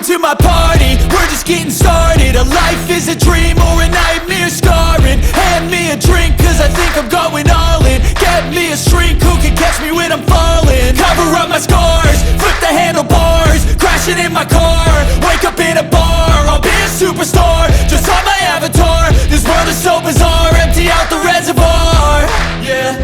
to my party, we're just getting started. A life is a dream or a nightmare scarring. Hand me a drink cause I think I'm going all in. Get me a shrink who can catch me when I'm falling. Cover up my scars, flip the handlebars, crashing in my car, wake up in a bar. I'll be a superstar, just on my avatar. This world is so bizarre, empty out the reservoir. Yeah,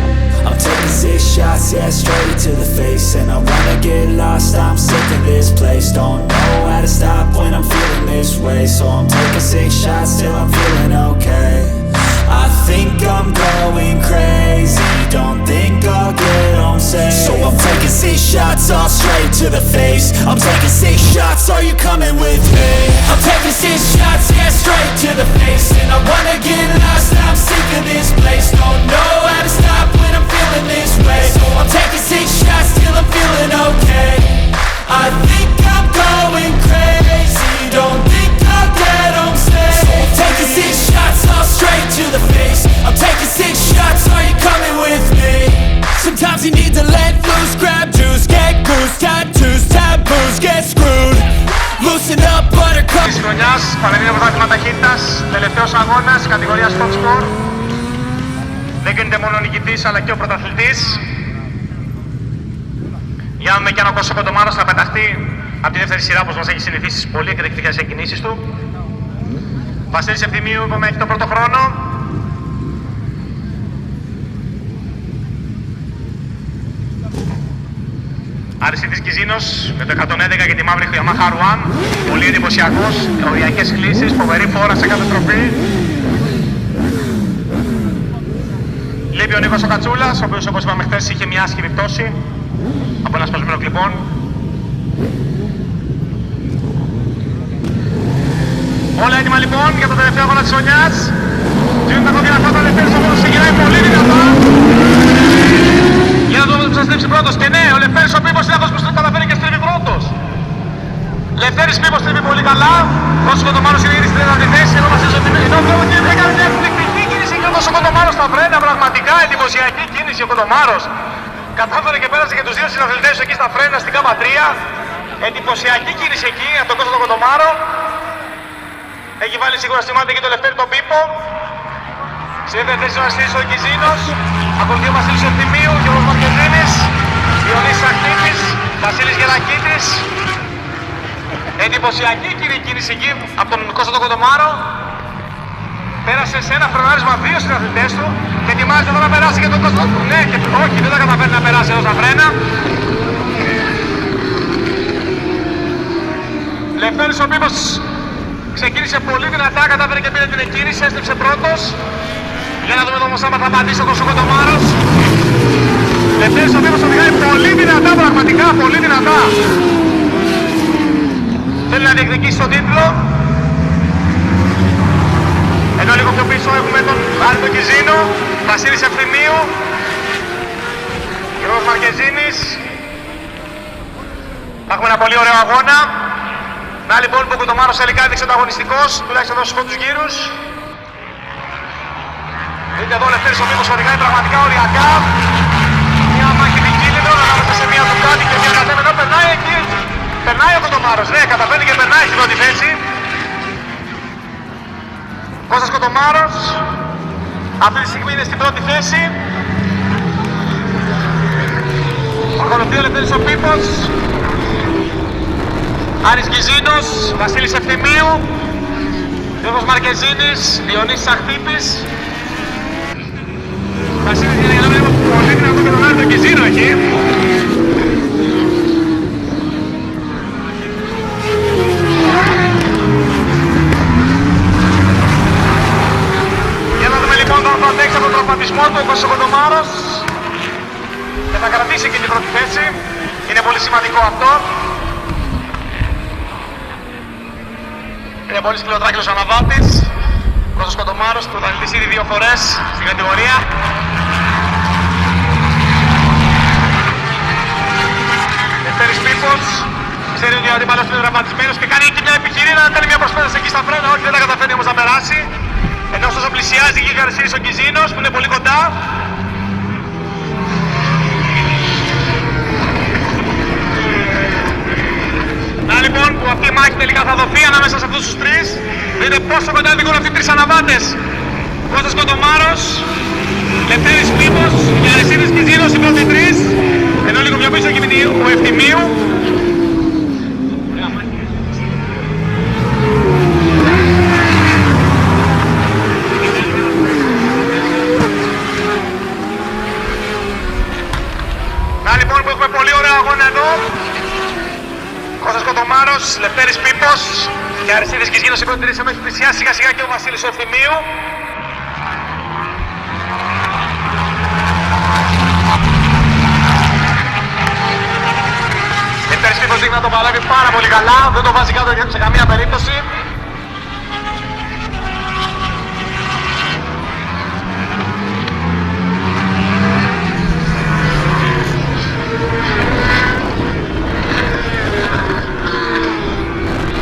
I'm taking 6 shots, yeah, straight to the face. And I wanna get lost, I'm sick of this place. Don't know how to stop when I'm feeling this way. So I'm taking 6 shots till I'm feeling okay. I think I'm going crazy, don't think I'll get home safe. So I'm taking 6 shots all straight to the face. I'm taking 6 shots, are you coming with me? I'm taking 6 shots, yeah, straight to the face. And I wanna get lost, I'm sick of this place. Don't know how to stop when I'm feeling this way. So I'm taking 6 shots till I'm feeling okay. I think I'm going crazy, don't think I'll get home safe. So I'm taking 6 shots all straight to the face. I'm taking 6 shots, are you coming with me? Sometimes you need to let loose, grab juice, get goose, tattoos, taboos, get screwed. Loosen up, buttercup. Της χρονιάς, Πανελλήνιο Πρωτάθλημα Ταχύτητας, τελευταίος αγώνας, κατηγορία Sport Sport. Δεν κρίνεται μόνο ο νικητής, αλλά και ο πρωταθλητής. Για να δούμε και αν ο Κώστας Κοντομάρος θα πεταχτεί από τη δεύτερη σειρά, όπως μας έχει συνηθίσει στις πολύ εκρηκτικές εκκινήσεις του. Βασίλης Ευθυμίου, είπαμε, έχει τον πρώτο χρόνο. Αριστίδης Κιζίνος με το 111 και τη μαύρη Yamaha R1. Πολύ εντυπωσιακός, οριακές κλήσεις, φοβερή φόρα σε κάθε στροφή. Λείπει ο Νίκος ο Κατσούλας, ο οποίος, όπως είπαμε χθες, είχε μια άσχημη πτώση από ένα σπασμένο κλιπών. Όλα έτοιμα λοιπόν για το τελευταίο αγώνα της χρονιάς. Γίνονται ακόμη αυτά τα Λευτέρης, ο οποίος ξεκινάει πολύ δυνατά. Για να δούμε ποιος θα στρίψει πρώτος. Και ναι, ο Λευτέρης ο Πίπος είναι αυτός που καταφέρει και στρίβει πρώτος. Λευτέρης Πίπος στρίβει πολύ καλά. Κώστας Κοντομάρος είναι ήδη στην τέταρτη θέση. Ενώ μας ισοτιμεί. Ενώ βλέπω ότι έκανε μια εκπληκτική κίνηση και ο Κοντομάρος στα φρένα. Πραγματικά εντυπωσιακή κίνηση ο Κοντομάρος. Κατάφερε και πέρασε και τους δύο συναθλητές του εκεί στα φρένα στην ΚΑΜΑ 3. Εντυπωσιακή κίνηση εκεί από τον Κώστα Κοντομάρο. Έχει βάλει σίγουρα στη μάτι και το Λευτέρη τον Πίπο. Σε δεύτερη θέση ο Βασίλης ο Κιζίνος. Ακολουθεί ο Βασίλης Ευθυμίου, Γιώργος Μαρκεζίνης, Διονύσης Ακτίνης, Βασίλης Γερακίτης. Εντυπωσιακή κίνηση εκεί από τον Κώστα τον Κοντομάρο. Πέρασε σε ένα φρενάρισμα δύο συναθλητές του και ετοιμάζεται εδώ να περάσει και τον Κώστα. Ναι, και όχι, δεν τα καταφέρει να περάσει εδώ στα φρένα. Λευτέρης ο Πίπος ξεκίνησε πολύ δυνατά, κατάφερε και πήρε την εκκίνηση, έστρεψε πρώτος. Για να δούμε όμως άμα θα απαντήσει ο Κώστας Κοντομάρος. Λευτέρης ο Πίπος οδηγάει πολύ δυνατά, πραγματικά πολύ δυνατά. Θέλει να διεκδικήσει τον τίτλο. Ενώ λίγο πιο πίσω έχουμε τον Άρη Κιζίνο, Βασίλης Ευθυμίου, Γιώργος Μαρκεζίνης. Έχουμε ένα πολύ ωραίο αγώνα. Να λοιπόν που ο Κοντομάρος τελικά έδειξε ανταγωνιστικός, τουλάχιστον εδώ στους πρώτους γύρους. Δείτε εδώ ο Λευτέρης ο Πίπος οδηγάει πραγματικά οριακά. Μια μάχη δικίνητο ανάμεσα σε μια Ντουκάτι και μια κατέμενο. Περνάει εκεί. Περνάει ο Κοντομάρος, ναι, καταφέρνει και περνάει στην πρώτη θέση. Κώστας Κοντομάρος αυτή τη στιγμή είναι στην πρώτη θέση. Ακολουθεί ο Λευτέρης ο Πίπος, Άρης Κιζίνος, Βασίλης Ευθυμίου, Γιώργος Μαρκεζίνης, Διονύσης Αχτύπης. Βασίλης είναι για να βλέπω πολύ δυνατό και τον Άρη Κιζίνο εκεί. Για να δούμε λοιπόν τον θα αντέξει από τον τραυματισμό του ο Κώστας Κοντομάρος και θα κρατήσει και την πρώτη θέση. Είναι πολύ σημαντικό αυτό. Είναι πολύ σκληροτράχυλος αναβάτης. Κώστας Κοντομάρος, πρωταθλητής ήδη 2 φορές στην κατηγορία. Λευτέρης Πίπος, ξέρει ότι ο αντίπαλος είναι τραυματισμένος και κάνει εκεί μια επιχειρήρα να κάνει μια προσπάθεια εκεί στα φρένα, όχι δεν τα καταφέρνει όμως να περάσει. Ενώ ωστόσο πλησιάζει εκεί Γαρσίης ο Κιζίνος που είναι πολύ κοντά. Να λοιπόν που αυτή η μάχη τελικά δείτε πόσο κοντά βγουν αυτοί οι τρεις αναβάτες. Κώστας Κοντομάρος, Λευτέρης Πίπος και Αριστίδης Κιζίνος, οι πρώτοι τρεις. Ενώ λίγο πιο πίσω ο Ευθυμίου. Να λοιπόν που έχουμε πολύ ωραίο αγώνα εδώ. Κώστας Κοντομάρος, Λευτέρης Πίπος και Αριστίδης Κιζίνος, οι πρώτοι τρεις. Ενώ έχει πλησιάσει σιγά σιγά και ο Βασίλης ο Ευθυμίου. Λευτέρης Πίπος δείχνει να το παλεύει πάρα πολύ καλά, δεν το βάζει κάτω σε καμία περίπτωση.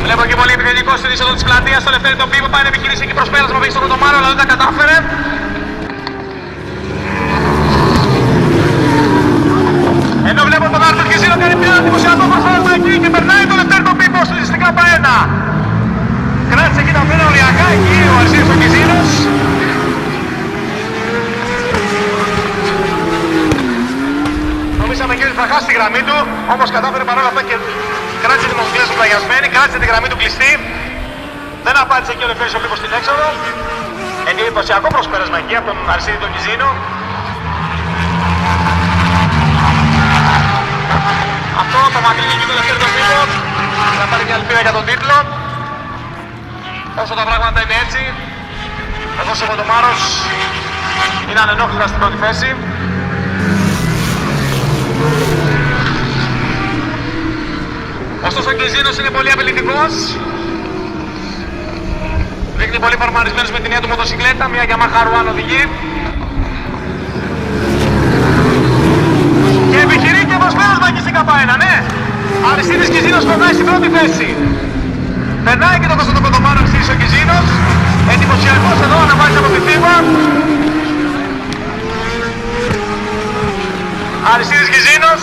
Βλέπω και πολύ επιθετικό στην είσοδο της πλατείας, στο Λευτέρη τον Πίπο, πάει να επιχειρήσει εκεί προσπέρασμα πήγε στον Κοντομάρο, αλλά δεν τα κατάφερε. Ενώ βλέπω τον Άρθρο Κιζίνο κάνει μια εντυπωσιακό προσπέρασμα εκεί και περνάει τον Λευτέρη τον Πίπο στην ΚΑΠΑ 1. Κράτησε εκεί τα φρένα οριακά, εκεί ο Αριστίδης ο Κιζίνος. Νομίζαμε εκεί ότι θα χάσει τη γραμμή του, όμως κατάφερε παρόλα αυτά και κράτησε τη μοσχλία του πλαγιασμένη, κράτησε τη γραμμή του κλειστή. Δεν απάντησε εκεί ο Λευτέρης ο Πίπος στην έξοδο. Εντυπωσιακό προσπέρασμα εκεί από τον Αριστίδη τον Κιζίνο. Αυτό το μακρύνει εκεί τον Λευτέρη τον Πίπο. Θα πάρει μια ελπίδα για τον τίτλο. Όσο τα πράγματα είναι έτσι, εδώ ο Κοντομάρος είναι ανενόχλητα στην πρώτη θέση. Ωστόσο ο Κιζίνος είναι πολύ απειλητικός. Δείχνει πολύ φορμαρισμένος με την νέα του μοτοσυκλέτα, μια Yamaha Ruan οδηγεί. Και επιχειρεί και προσπέρασμα εκεί στην ΚΑΠΑ 1, ναι! Αριστίδης Κιζίνος περνάει στην πρώτη θέση. Περνάει και το Κώστα τον Κοντομάρο, Αριστίδης ο Κιζίνος. Εντυπωσιακός εδώ, αναβάζει από τη θύμα. Αριστίδης Κιζίνος.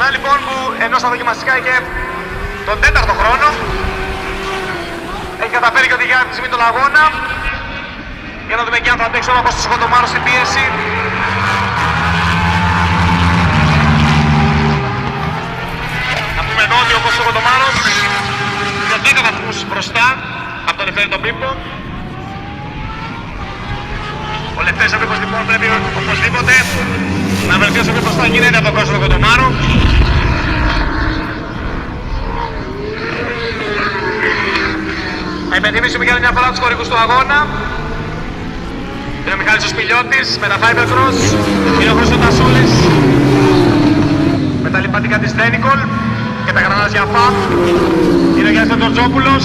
Να λοιπόν που ενώ στα δοκιμαστικά είχε τον 4ο χρόνο, έχει καταφέρει και οδηγεί αυτή τη στιγμή τον αγώνα. Για να δούμε και αν θα αντέξει ο Κώστας Κοντομάρος στην πίεση. Να πούμε εδώ ότι ο Κώστας Κοντομάρος είναι 10 βαθμούς μπροστά από τον Λευτέρη τον Πίπο. Ο Λευτέρης ο Πίπος λοιπόν πρέπει οπωσδήποτε να βελτιώσει πιο μπροστά γίνεται από τον Κώστα Κοντομάρο. Να υπενθυμίσουμε για μια φορά τους χωρικούς του αγώνα. Είναι ο Μιχάλης ο Σπηλιώτης με τα Fibercross, είναι ο Χρήστος Τασούλης με τα λιπαντικά της Δένικολ και τα γρανάζια FAB. Είναι ο Γιάννης Τεντορτζόπουλος,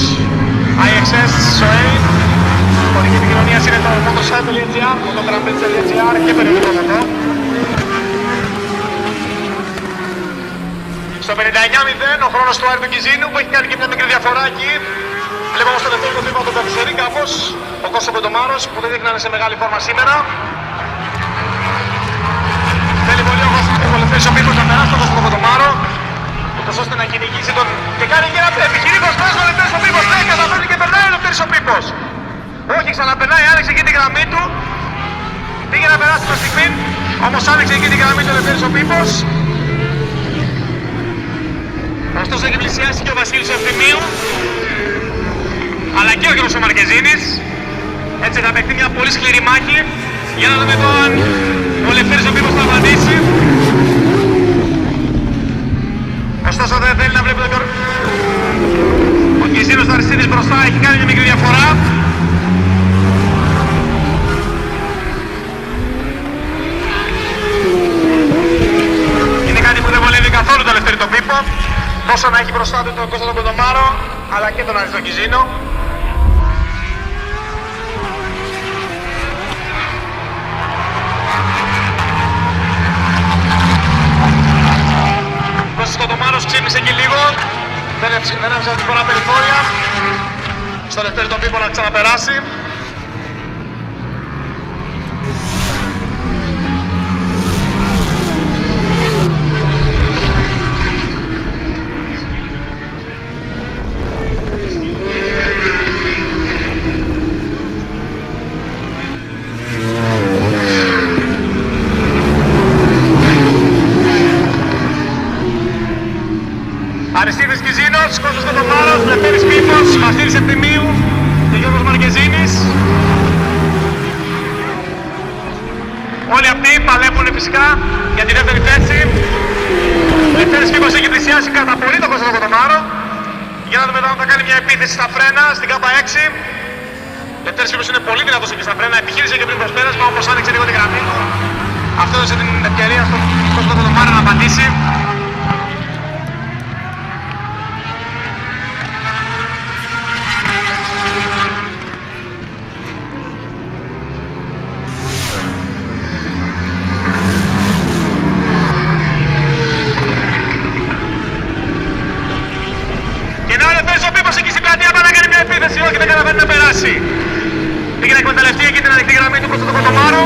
IXS, SOA. Χωρική επικοινωνίας είναι το motosite.gr, mototrampets.gr και περιοδικό εδώ. Στο 59-0 ο χρόνος του Άρη του Κιζίνου που έχει κάνει και μια μικρή διαφορά εκεί. Βλέπω όμως το Λευτέρη τον Πίπο τον καθυστερεί κάπως ο Κώστας Κοντομάρος που δεν δείχνει να είναι σε μεγάλη φόρμα σήμερα. Θέλει πολύ ο Λευτέρης ο Πίπος να περάσει τον Κώστα Κοντομάρο ούτως ώστε να κυνηγήσει τον... και κάνει και ένα επιχειρή προσπέρασμα ο Λευτέρης ο Πίπος. Ναι, καταφέρνει και περνάει ο Λευτέρης ο Πίπος. Όχι, ξαναπερνάει, άνοιξε εκεί τη γραμμή του. Πήγε να περάσει προς στιγμή, όμως άνοιξε εκεί τη γραμμή του Λευτέρης ο Πίπος. Ωστόσο έχει πλησιάσει και ο Βασίλης Ευθυμίου, αλλά και ο Γιώργος ο Μαρκεζίνης. Έτσι θα παιχτεί μια πολύ σκληρή μάχη. Για να δούμε εδώ αν ο Λευτέρης ο Πίπος θα απαντήσει. Ωστόσο δεν θέλει να βλέπει τον Γιώργο. Ο Κιζίνος του Αριστίδης μπροστά έχει κάνει μια μικρή διαφορά. Είναι κάτι που δεν βολεύει καθόλου το Λευτέρη τον Πίπο. Τόσο να έχει μπροστά του τον Κώστα τον Κοντομάρο, αλλά και τον Αριστό Κιζίνο. Ο Κώστας Κοντομάρος ξύπνησε και λίγο, δεν άφησε αυτή πολλά περιθώρια στο Λευτέρη τον Πίπο να ξαναπεράσει. Λευτέρης Πίπος, Βασίλης Ευθυμίου και Γιώργος Μαρκεζίνης. Όλοι αυτοί παλεύουν φυσικά για τη δεύτερη θέση. Ο Λευτέρης Πίπος έχει πλησιάσει κατά πολύ το Κώστα Κοντομάρο. Για να δούμε εδώ αν θα κάνει μια επίθεση στα φρένα στην K6. Ο Λευτέρης Πίπος είναι πολύ δυνατός εκεί στα φρένα, επιχείρησε και πριν προσπέρασμα, όμως άνοιξε λίγο την γραμμή του. Αυτό έδωσε την ευκαιρία στον Κώστα Κοντομάρο να απαντήσει. Όχι, δεν καταφέρει να περάσει. Πήγε να εκμεταλλευτεί εκεί την ανοιχτή γραμμή του προς τον Κοντομάρο.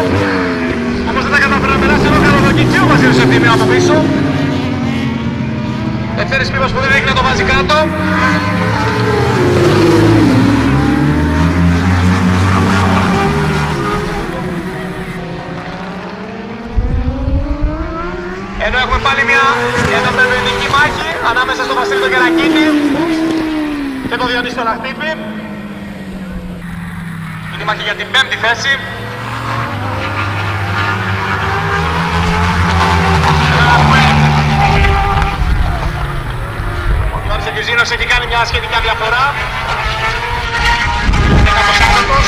Όμως δεν θα καταφέρει να περάσει εδώ καλοδοκεί και ο Βασίλης Ευθυμίου από πίσω. Λευτέρης Πίπος που δεν δείχνει να το βάζει κάτω. Εδώ έχουμε πάλι μια ενοπερβενική μάχη ανάμεσα στο Βασίλη τον Κερακίνη και τον Διονύση τον Λαχτύπη. Είναι η μάχη για την 5η θέση. Ο Γιώργος Εκυζίνος έχει κάνει μια σχετικά διαφορά. Είναι κάπως άτατος.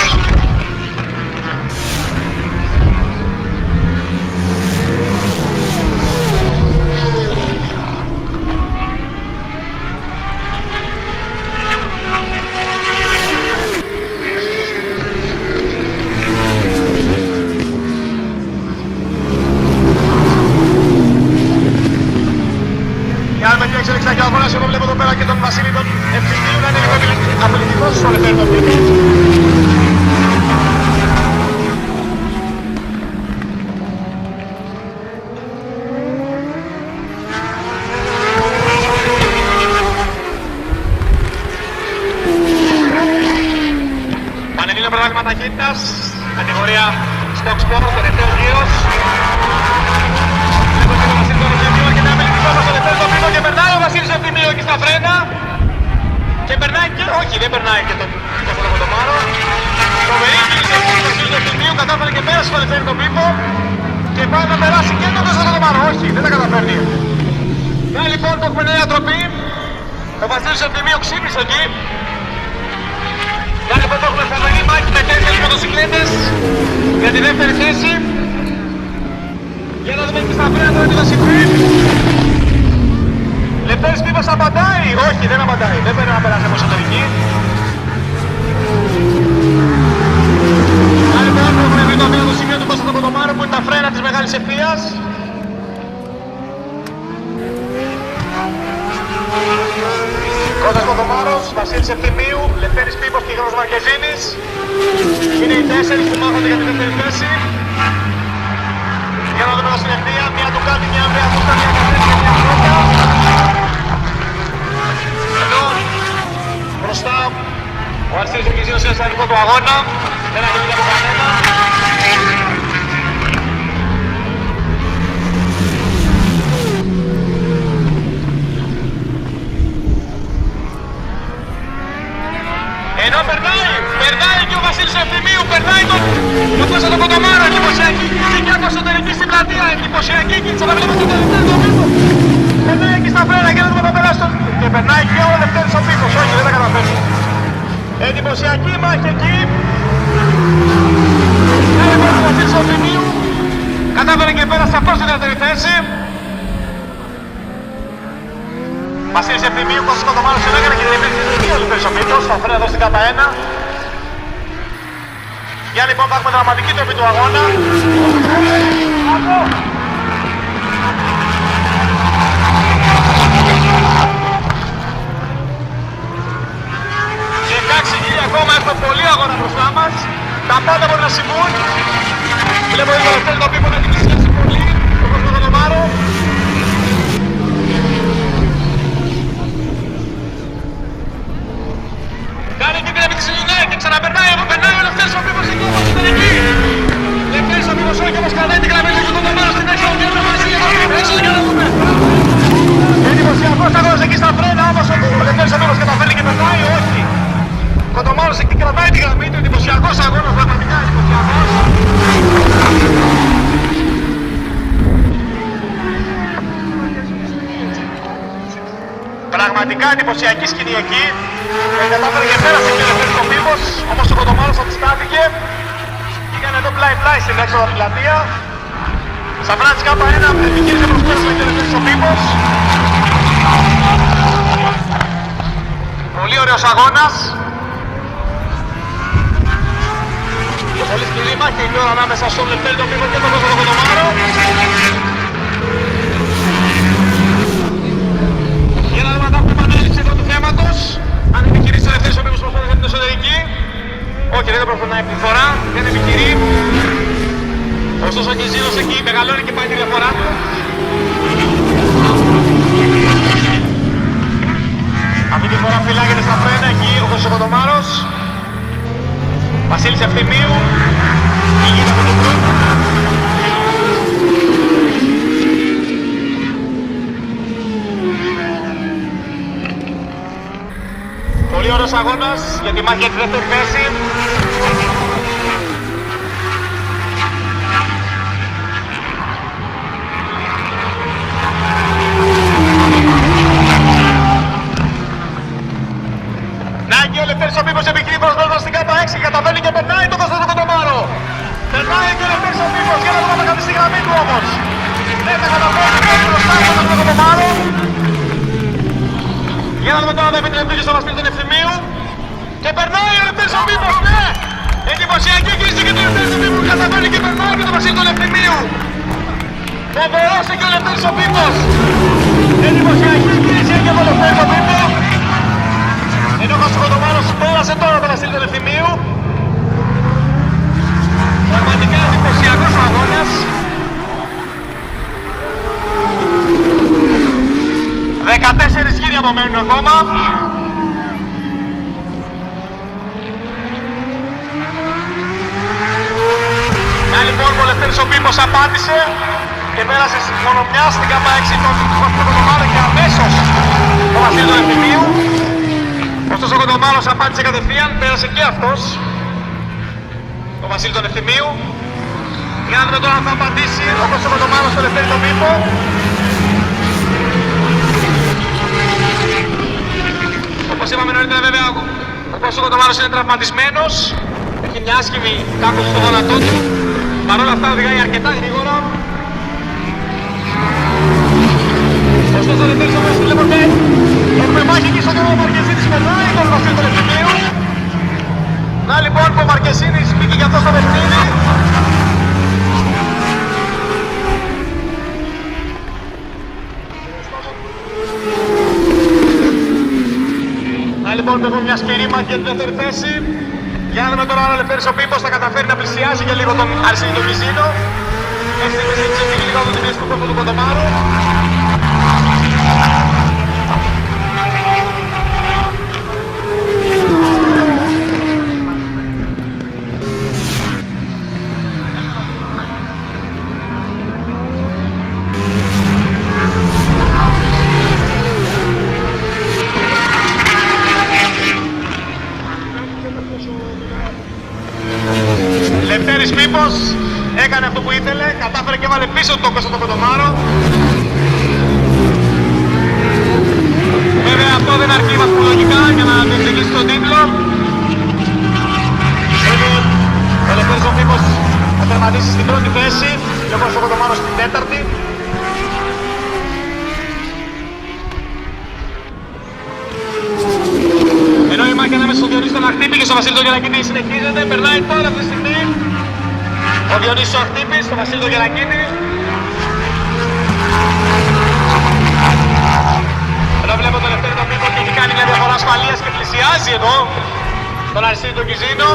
Εξελίξτε και ο αγώνας, εγώ βλέπω εδώ πέρα και τον Βασίλη τον Ευθυμίου να είναι λίγο απολυτικός στο Λευτέρη τον Πίπο. Πανελλήνιο πρωτάθλημα ταχύτητας, κατηγορία Stock Sport, τελευταίος γύρος. Και περνάει ο Βασίλης Ευθυμίου εκεί στα φρένα και περνάει και... όχι, δεν περνάει και τον Κοντομάρο. Φοβερή κίνηση του Βασίλη Ευθυμίου, κατάφερε και πέρασε στο Λευτέρη τον Πίπο και πάει να περάσει και τον Κοντομάρο. Όχι, δεν τα καταφέρνει. Να λοιπόν το έχουμε νέα τροπή. Ο Βασίλης Ευθυμίου ξύπνησε εκεί. Να λοιπόν το έχουμε φοβερή μάχη με 4 μοτοσυκλέτες για τη δεύτερη θέση. Για να δούμε και στα φρένα τώρα τι θα συμβεί. Λευτέρης Πίπος απαντάει! Όχι, δεν απαντάει. Δεν πρέπει να περάσει από εσωτερική. Άλλη φορά που έχουμε βρει το σημείο του Κώστα τον Κοντομάρο που είναι τα φρένα της μεγάλης ευθείας. Κώστας Κοντομάρος, Βασίλης Ευθυμίου, Λευτέρης Πίπος και Γιώργος Μαρκεζίνης. Είναι οι 4 που μάχονται για τη δεύτερη θέση. Για να δούμε εδώ στην ευθεία, μία του κάτι, μία ωραία φούστα, μία καθέση και μία φρόκα. Εδώ, μπροστά, ο Βασίλης Εκυζίνος είναι στα δικό του αγώνα. Δεν αγγελείται από κανένα. Ενώ περνάει και ο Βασίλης Ευθυμίου, περνάει τον Κώστα τον Κοντομάρο, εντυπωσιακή κίνηση και από εσωτερική στην πλατεία, εντυπωσιακή κίνηση, θα βλέπουμε στο τελευταίο το Πίπο. Περνάει εκεί στα φρένα και δεν θα περάσει τον... και περνάει και ο Λευτέρης ο Πίπος, όχι δεν τα καταφέρνει. Εντυπωσιακή μάχη εκεί. Ένα λοιπόν ο Βασίλης Ευθυμίου, κατάφερε και πέρασε αυτός στη δεύτερη θέση. Βασίλης Ευθυμίου, Κώστας Κοντομάρος συνέγανε και την επίθεση ο Λευτέρης ο Πίπος, θα φρένα εδώ στην K1. Για λοιπόν θα έχουμε δραματική τροπή του αγώνα. Και 6.000 ακόμα έχουμε πολύ αγώνα μπροστά μας. Τα πάντα μπορεί να συμβούν. Βλέπω ότι ο Λευτέρης τον Πίπο να έχει πλησιάσει πολύ. Το Κώστα Κοντομάρο. Κάνει και την επίθεση και ξαναπερνάει, περνάει ο Λευτέρης ο Πίπος εκεί όπως ήταν εκεί. Λευτέρης ο Πίπος όχι όμως κρατάει την γραμμή του Κοντομάρο στην έξω και να μας έξω για να δούμε. Εντυπωσιακός αγώνας εκεί στα φρένα όμως ο Λευτέρης ο Πίπος καταφέρνει και περνάει, Πραγματικά εντυπωσιακή σκηνή εκεί. Κατάφερε και πέρασε και ο Πίμος, όμως ο Κοντομάρος αντιστάθηκε. Πήγανε εδώ πλάι-πλάι στην έξοδο πλατεία. Σαφράτης κάπα ένα, επιχείρησε προσπέρασμα και ο Πίμος. Πολύ ωραίος αγώνας. Και πολύ σκληρή μάχη η ώρα ανάμεσα στον Λευτέρη τον Πίμο και τον Κοντομάρο. Για να δούμε αν έχουμε ανάλυση εδώ του θέματος. Αν επιχειρήσει ο Λευτέρης ο Πίμος προσπαθεί για την εσωτερική. Όχι, δεν προσπαθάει την φορά, δεν επιχειρεί. Ωστόσο ο Κιζίνος εκεί μεγαλώνει και πάει τη διαφορά του. Αυτή τη φορά φυλάγεται στα φρένα εκεί ο Κοντομάρος. Βασίλης Ευθυμίου. Ηγείται από τον πρώτο. Πολύ ωραίος αγώνας για τη μάχη για τη δεύτερη θέση. Να και ο Λευτέρης ο Πίμος επιχειρεί προσβάλλοντας στην ΚΑΠΑ 6, καταβαίνει και περνάει το Κωνσταντίνο Κοντομάρο. Περνάει και ο Λευτέρης ο Πίμος, για να δούμε να κάνει στη γραμμή του όμως. Δεν θα καταφέρει να κάνει μπροστά από τον Κοντομάρο. Για να δούμε τώρα να επιτρέπει στο Βασίλη τον Ευθυμίου. Και περνάει ο Λευτέρης ο Πίμος, ναι! Εντυπωσιακή κίνηση και τον Λευτέρη ο Πίμος, καταφέρει και περνάει και τον Βασίλη τον Ευθυμίου. Φοβερός και ο Λευτέρης ο Πίμος. Εντυπωσιακή κίνηση και τον Λευτέρη ο Πίμος. Ενώ ο Κοντομάρος πέρασε τώρα τον Βασίλη τον Ευθυμίου. Πραγματικά εντυπωσιακός ο αγώνας. 14 γύρια απομένουν ακόμα. Να λοιπόν ο Λευτέρης ο Πίμος απάντησε και πέρασε μόνο μια στην ΚΑΠΑ 6 τον Κοντομάρο και αμέσως ο Βασίλη τον Ευθυμίου. Ωστόσο ο Κοντομάρος απάντησε κατευθείαν, πέρασε και αυτός ο Βασίλη τον Ευθυμίου. Για να δούμε τώρα αν θα απαντήσει όπως ο Κοντομάρος στο Λευτέρη τον Πίμο. Όπως είπαμε νωρίτερα βέβαια, όπως ο Κοντομάρος είναι τραυματισμένος, έχει μια άσχημη κάκωση στο γόνατό του. Παρ' όλα αυτά οδηγάει αρκετά γρήγορα. Ωστόσο ο Λευτέρης ο Πίμος βλέπουμε, έχουμε μάχη εκεί στο κόμμα ο Μαρκεσίνης περνάει τον Βασίλη τον Ευθυμίου. Να λοιπόν που ο Μαρκεσίνης μπήκε και αυτό στο παιχνίδι. Να λοιπόν έχουμε μια σκληρή μάχη για την δεύτερη θέση. Για να δούμε τώρα αν ο Λευτέρης ο Πίμος θα καταφέρει να πλησιάσει και λίγο τον Αρσένη τον Κιζίνο. Έτσι δεν ξεφύγει λίγο από την πίεση του πρώτου του Κοντομάρου. Λευτέρης Πίμος έκανε αυτό που ήθελε, κατάφερε και έβαλε πίσω τον Κωνσταντίνο Κοντομάρο. Βέβαια αυτό δεν αρκεί βαθμολογικά για να διεκδικήσει τον τίτλο. Ο Λευτέρης ο Πίμος θα τερματίσει στην πρώτη θέση και ο Κωνσταντίνο Κοντομάρο στην τέταρτη. Ενώ η μάχη ανάμεσα στον Διονύση τον Αχτύπη και στον Βασίλη τον Γερακίτη συνεχίζεται, περνάει τώρα αυτή τη στιγμή ο Διονύσης ο Αχτύπης στον Βασίλη τον Γερακίτη. Εδώ βλέπω τον Λευτέρη τον Πίμο και έχει κάνει μια διαφορά ασφαλείας και πλησιάζει εδώ τον Αρσένη τον Κιζίνο.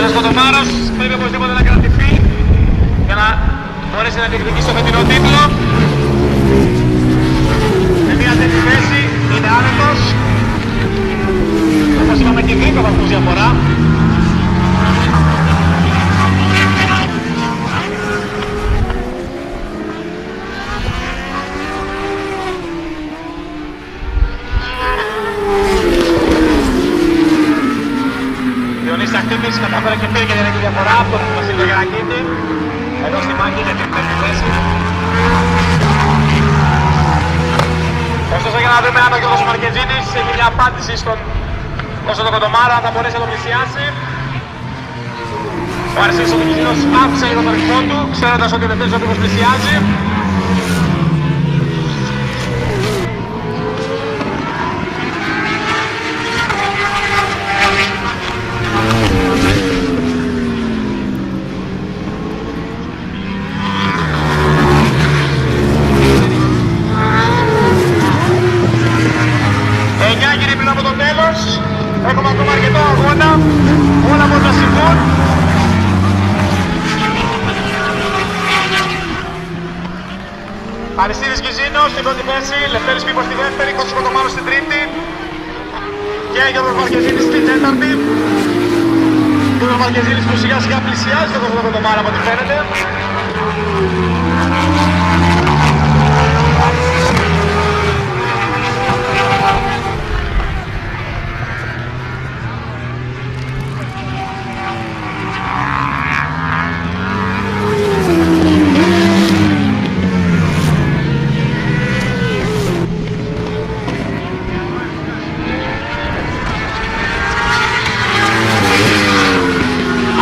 Ο Κοντομάρος πρέπει οπωσδήποτε να κρατηθεί για να μπορέσει να διεκδικήσει το φετινό τίτλο. Με μια τέτοια θέση είναι άνετος. Όπως είπαμε και 10 βαθμούς διαφορά. κατάφερε και πήρε και την διαφορά από τον Βασίλη Γερακίδη εδώ στη μάχη για την πέμπτη θέση. Ωστόσο για να δούμε αν ο Γιώργος Μαρκεζίνης έχει μια απάντηση στον Κώσταντο Κοντομάρο, αν θα μπορέσει να τον πλησιάσει. Ο Αρσένης ο Λουκιζίνος άφησε λίγο τον ρυθμό του, ξέροντας ότι ο Λευτέρης ο Πίπος πλησιάζει. Από το τέλος, έχουμε ακόμα αρκετό αγώνα, όλα μπορούν να συμβούν. Αριστίδης Κιζίνος στην πρώτη θέση, Λευτέρης Πίπος στη δεύτερη, Κώστας Κοντομάρος στην τρίτη και Γιώργος Μαρκεζίνης στην τέταρτη. Γιώργος Μαρκεζίνης που σιγά σιγά πλησιάζει τον Κώσταντο Κοντομάρο από ό,τι φαίνεται.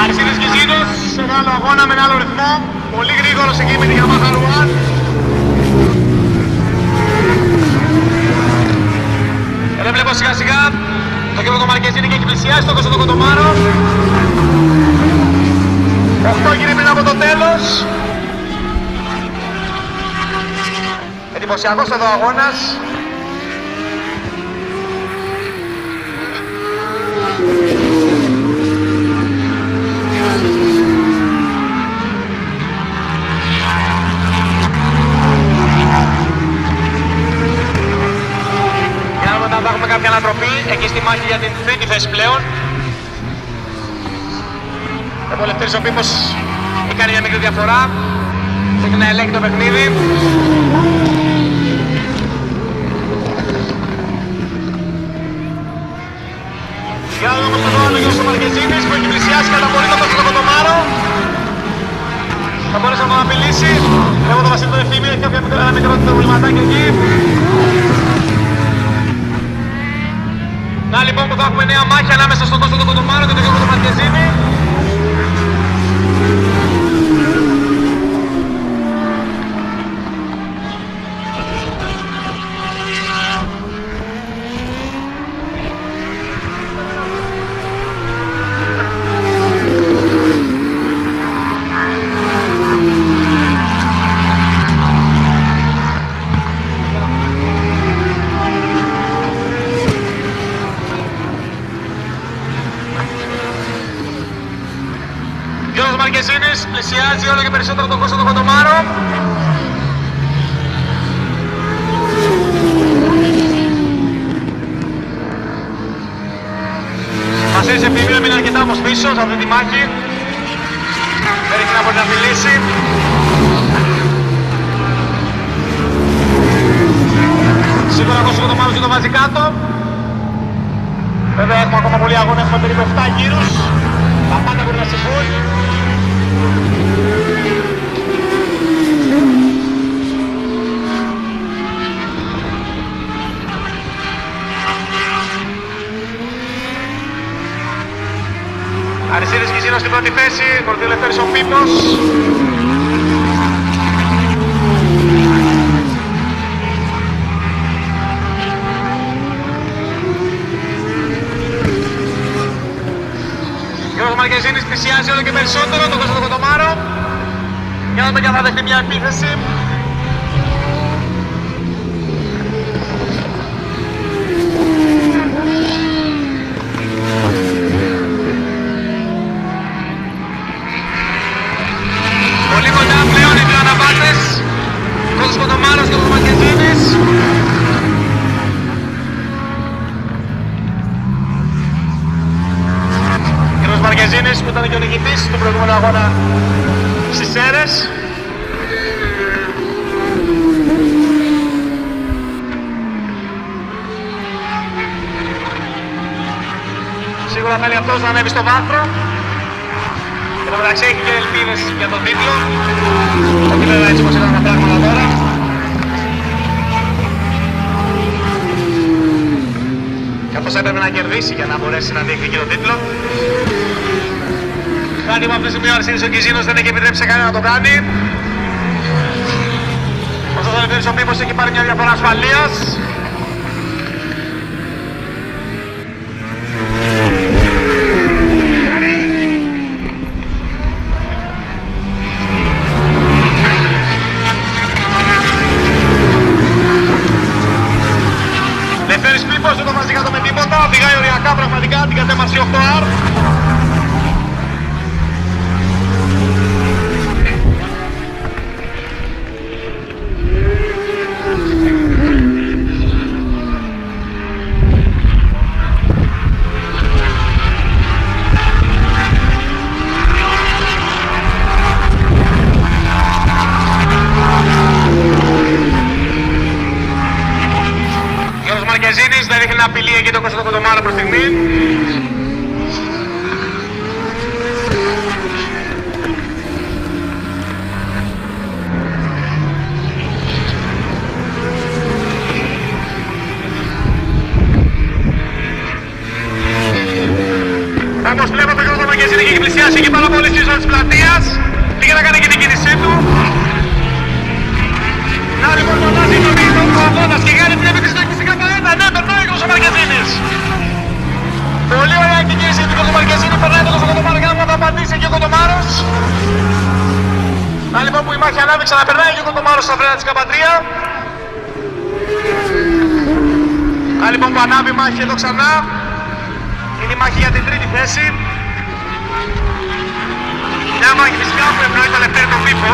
Αριστίδης Κιζίνος σε ένα άλλο αγώνα με ένα άλλο ρυθμό, πολύ γρήγορος εκεί με την Yamaha Ruan. Εδώ βλέπω σιγά σιγά τον Γιώργο Μαρκεζίνη και έχει πλησιάσει τον Κώσταντο Κοντομάρο. 8 γύρι πριν από το τέλος. Εντυπωσιακός εδώ αγώνας. Θα έχουμε κάποια ανατροπή εκεί στη μάχη για την τρίτη θέση πλέον. Ο Λευτέρης ο Πίπος έκανε μια μικρή διαφορά. Έχει να ελέγχει το παιχνίδι. Για να δούμε στον ο Γιώργος Μαρκεζίνης που έχει πλησιάσει κατά πολύ τον Κώσταντο Κοντομάρο. Θα μπορέσει να τον απειλήσει. Έχω τον Βασίλη τον Ευθύμη, έχει κάποια μικρό προβληματάκι εκεί. Να λοιπόν που θα έχουμε νέα μάχη ανάμεσα στον Κώσταντο Κοντομάρο και τον Γιώργο Μαρκεζίνη. Ο Μαρκεζίνης πλησιάζει όλο και περισσότερο τον Κώσταντο Κοντομάρο. Βασίλης Ευθύμης έμεινε αρκετά όμως πίσω σε αυτή τη μάχη. Δεν έχει να μπορεί να φιλήσει. Σίγουρα ο Κώσταντος Κοντομάρος και το βάζει κάτω. Βέβαια έχουμε ακόμα πολύ αγώνα, έχουμε περίπου 7 γύρους. Τα πάντα μπορεί να συμβούν. Αριστίδης Κιζίνος στην πρώτη θέση, κορδί Λευτέρης ο Πίπος. Γιώργος Μαρκεζίνης πλησιάζει όλο και περισσότερο τον Κώσταντο Κοντομάρο. Για να δούμε και αν θα δεχτεί μια επίθεση. Πολύ κοντά πλέον οι δύο αναβάτες. Κώσταντος Κοντομάρος και ο Μαρκεζίνης. Ο Μαρκεζίνης που ήταν και ο νικητής του προηγούμενου αγώνα στις Σέρρες. Σίγουρα θέλει αυτός να ανέβει στο βάθρο. Στο μεταξύ έχει και ελπίδες για τον τίτλο. Όχι βέβαια έτσι όπως ήταν τα πράγματα τώρα. Καθώς έπρεπε να κερδίσει για να μπορέσει να διεκδικεί τον τίτλο. Κάτι από αυτή τη στιγμή ο Αρσένης ο Κιζίνος δεν έχει επιτρέψει σε κανένα να το κάνει. Ο Ελευθέρης ο Πίπος έχει πάρει μια διαφορά ασφαλείας. Ελευθέρης Πίπος δεν το μαζί κάτω με τίποτα, οδηγάει οριακά πραγματικά την κατέμαρση 8R. Μαρκεζίνης δεν ρίχνει απειλή εκεί το Κώστα Κοντομάρο προς στιγμή. Όμως βλέπω τον Κώστα Μαρκεζίνη και έχει πλησιάσει εκεί πάρα πολύ στη ζώνη της πλατείας. Πήγε να κάνει και την κίνησή του. Να λοιπόν μονάζει το μήνυμα του αγώνας και κάνει την επίθεση του στην καταένα. Ναι, περνάει ο Κώστας Μαρκεζίνης. Πολύ ωραία η κίνηση του Κώστα Μαρκεζίνη, περνάει το Κώστα Κοντομάρο και να θα απαντήσει και ο Κοντομάρος. Να λοιπόν που η μάχη ανάβει, ξαναπερνάει και ο Κοντομάρος στα φρένα της Καπατρία. Να λοιπόν που ανάβει η μάχη εδώ ξανά. Είναι η μάχη για την τρίτη θέση. Μια μάχη φυσικά που ευνοεί το Ελευθέρη τον Πίπο.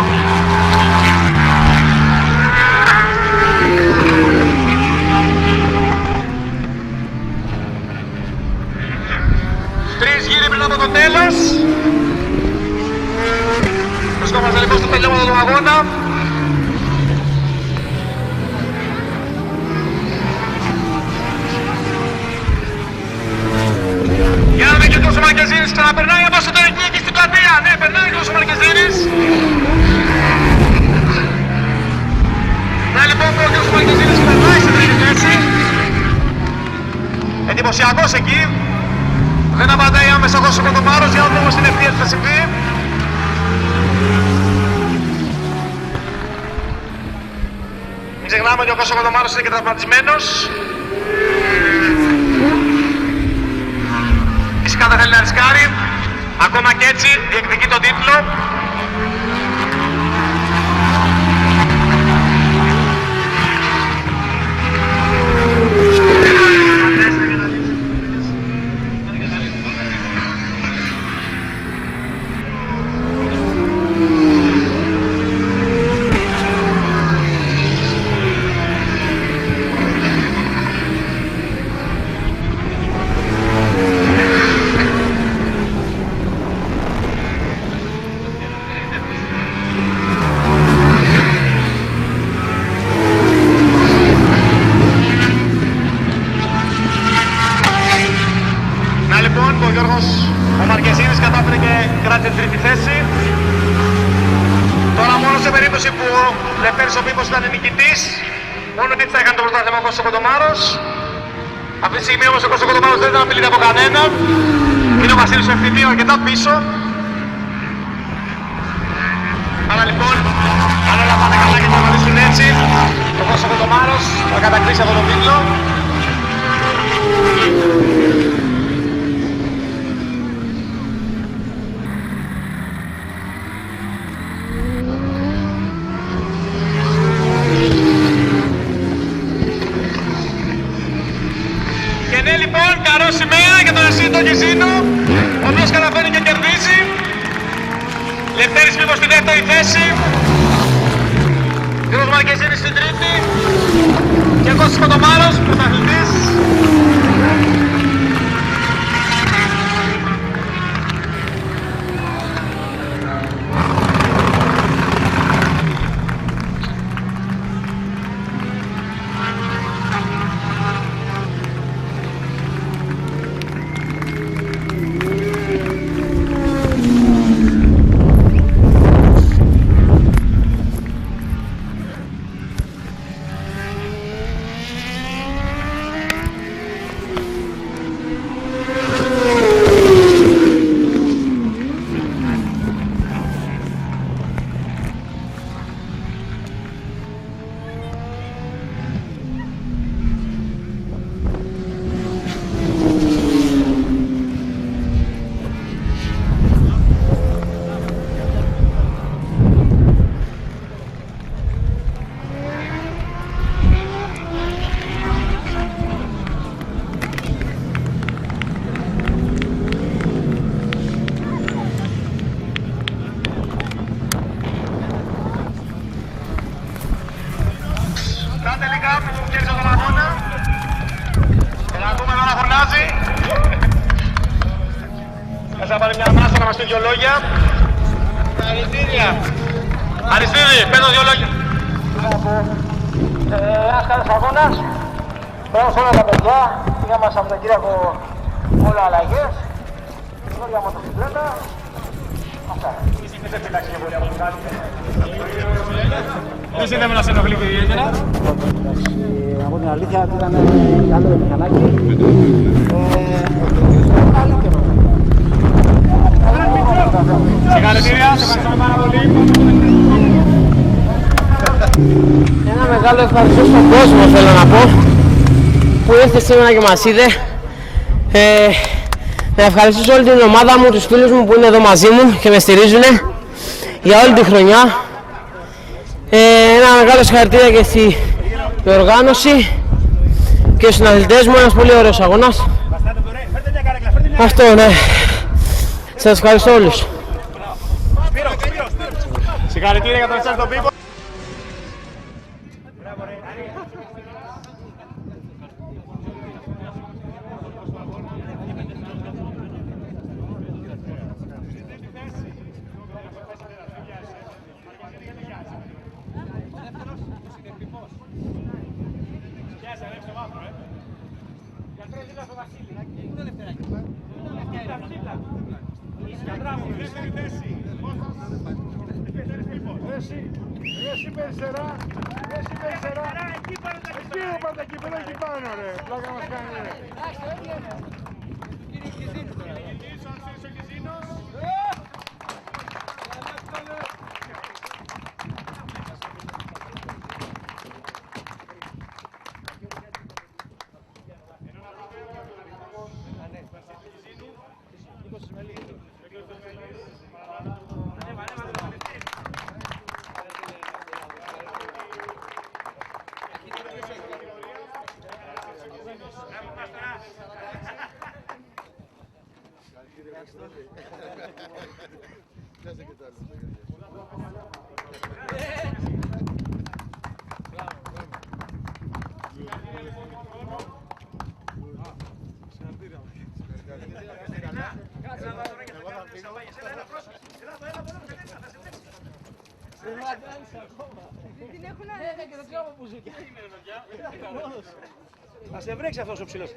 Τρεις γύροι πριν από το τέλος. Βρισκόμαστε λοιπόν στο τελειώματο του αγώνα. Για να δούμε και ο Κώστας Μαρκεζίνης ξαναπερνάει από εσωτερική εκεί στην πλατεία. Ναι, περνάει ο Κώστας Μαρκεζίνης. Να λοιπόν που ο Κώστας Μαρκεζίνης περνάει στην τρίτη θέση. Εντυπωσιακός εκεί. Δεν απαντάει άμεσα ο Κώστας Κοντομάρος για να δούμε όμως την ευθεία τι θα συμβεί. Μην ξεχνάμε ότι ο Κώστας Κοντομάρος είναι και τραυματισμένος. Φυσικά δεν θέλει να ρισκάρει. Ακόμα και έτσι διεκδικεί τον τίτλο. Ο Μαρκεζίνης κατάφερε και κράτησε την τρίτη θέση. Τώρα μόνο σε περίπτωση που ο Ελευθέρης ο Πίπος ήταν νικητής, μόνο τι θα έκανε το πρωτάθλημα ο Κώστας Κοντομάρος. Αυτή τη στιγμή όμως ο Κώστας Κοντομάρος δεν ήταν απειλείται από κανέναν. Είναι ο Βασίλης ο Ευθυμίου αρκετά πίσω. Άρα λοιπόν, αν όλα πάνε καλά και προχωρήσουν έτσι, ο Κώστας Κοντομάρος θα κατακτήσει αυτό το τίτλο. Ναι λοιπόν, καρό σημαία για τον Αρσένη τον Κιζίνο, ο οποίος καταφέρει και κερδίζει. Ελευθέρης Πίπος στη δεύτερη θέση. Κώστας Μαρκεζίνης στην τρίτη. Και Κώστας Κοντομάρος, πρωταθλητής. Στα τελικά που κέρδισε τον αγώνα. Τον ακούμε εδώ να φωνάζει. Θα πάρει μια ανάσα να μας πει 2 λόγια. Αριστίδια. Αριστίδη, πες 2 λόγια. Ένας καλός αγώνας. Πέρα σε όλα τα παιδιά. Πήγαμε από τον Κυριακό όλα αλλαγές. Καινούργια μοτοσυκλέτα. Αυτά. Δεν είδαμε να σε ενοχλεί και ιδιαίτερα. Από την αλήθεια ήταν καλό το μηχανάκι. Συγχαρητήρια, σε ευχαριστούμε πάρα πολύ. Ένα μεγάλο ευχαριστώ στον κόσμο, θέλω να πω, που ήρθε σήμερα και μας είδε. Να ευχαριστήσω όλη την ομάδα μου, τους φίλους μου που είναι εδώ μαζί μου και με στηρίζουν για όλη τη χρονιά. Ένα μεγάλο συγχαρητήρια και στη οργάνωση και στους συναθλητές μου, ένας πολύ ωραίος αγώνας. Αυτό, ναι. Σας ευχαριστώ όλους. Συγχαρητήρια για τον εσάς τον Πίπο. Εσύ περσερά, εκεί πάντα εκεί πάνω ρε, πλάκα μας κάνει ρε. Θα σε βρέξει αυτός ο ψηλός.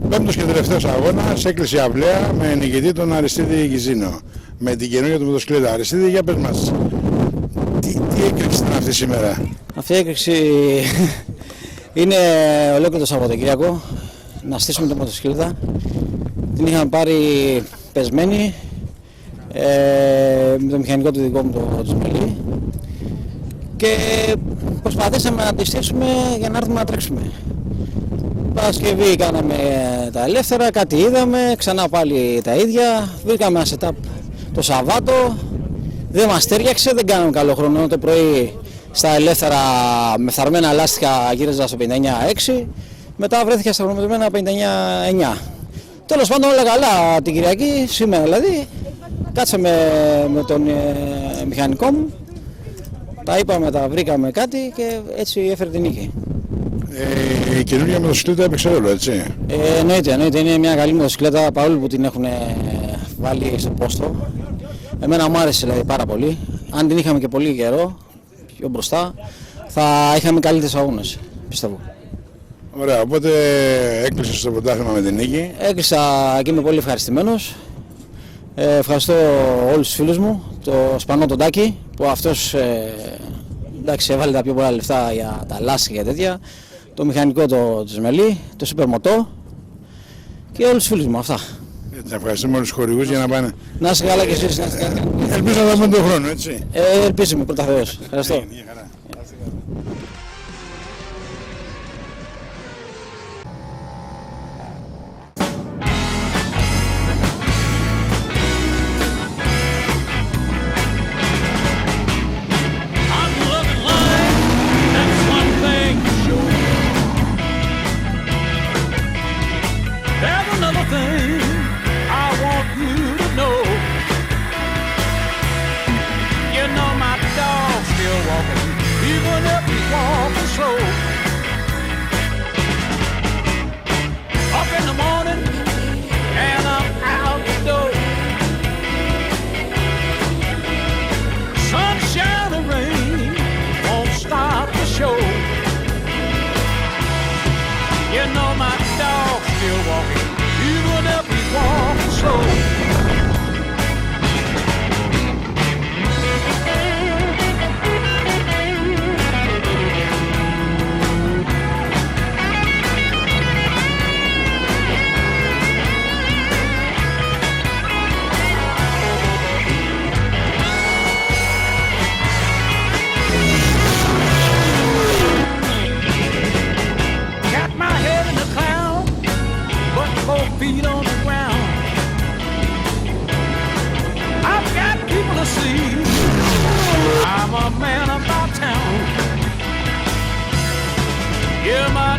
Πέμπτος και τελευταίος αγώνας έκλεισε η αυλαία με νικητή τον Αριστίδη Κιζίνο. Με την καινούργια του μοτοσυκλέτα. Αριστίδη, για πες μας. Τι έκρηξη ήταν αυτή σήμερα? Αυτή η έκρηξη είναι ολόκληρο το Σαββατοκύριακο. Να στήσουμε την μοτοσυκλέτα. Την είχαμε πάρει πεσμένη με το μηχανικό του δικό μου το Τζιμελί και προσπαθήσαμε να τη στήσουμε για να έρθουμε να τρέξουμε. Παρασκευή κάναμε τα ελεύθερα, κάτι είδαμε, ξανά πάλι τα ίδια. Βρήκαμε ένα setup το Σαββάτο, δεν μας τέριαξε, δεν κάναμε καλό χρόνο. Το πρωί στα ελεύθερα με φθαρμένα λάστιχα γύριζα στο 59,6, μετά βρέθηκα στα χρονομετρημένα 59,9. Τέλος πάντων όλα καλά την Κυριακή, σήμερα δηλαδή. Κάτσαμε με τον μηχανικό μου, τα είπαμε, τα βρήκαμε κάτι και έτσι έφερε την νίκη. Η καινούργια μοτοσυκλέτα έπαιξε ρόλο, έτσι? Εννοείται, είναι μια καλή μοτοσυκλέτα παρόλο που την έχουν βάλει στο πόστο. Εμένα μου άρεσε δηλαδή πάρα πολύ. Αν την είχαμε και πολύ καιρό, πιο μπροστά, θα είχαμε καλύτερες αγώνες, πιστεύω. Ωραία, οπότε έκλεισες το πρωτάθλημα με την νίκη. Έκλεισα και είμαι πολύ ευχαριστημένος. Ευχαριστώ όλους τους φίλους μου, το Σπανό τον Τάκη, που αυτός εντάξει, έβαλε τα πιο πολλά λεφτά για τα λάστιχα και τέτοια, το μηχανικό το Τζιμελί, το Σούπερμοτό και όλους τους φίλους μου, αυτά. Έτσι, ευχαριστούμε όλους τους χορηγούς για να πάνε. Να είστε καλά και εσείς, να είστε καλά. Ελπίζω να δούμε τον χρόνο, έτσι? Ελπίζουμε, πρώτα Θεός. Ευχαριστώ. You know my slow. Up in the morning and I'm out the door. Sunshine or rain won't stop the show. You know my dog's still walking, even if he's walking slow. Feet on the ground. I've got people to see. I'm a man about town. Yeah, my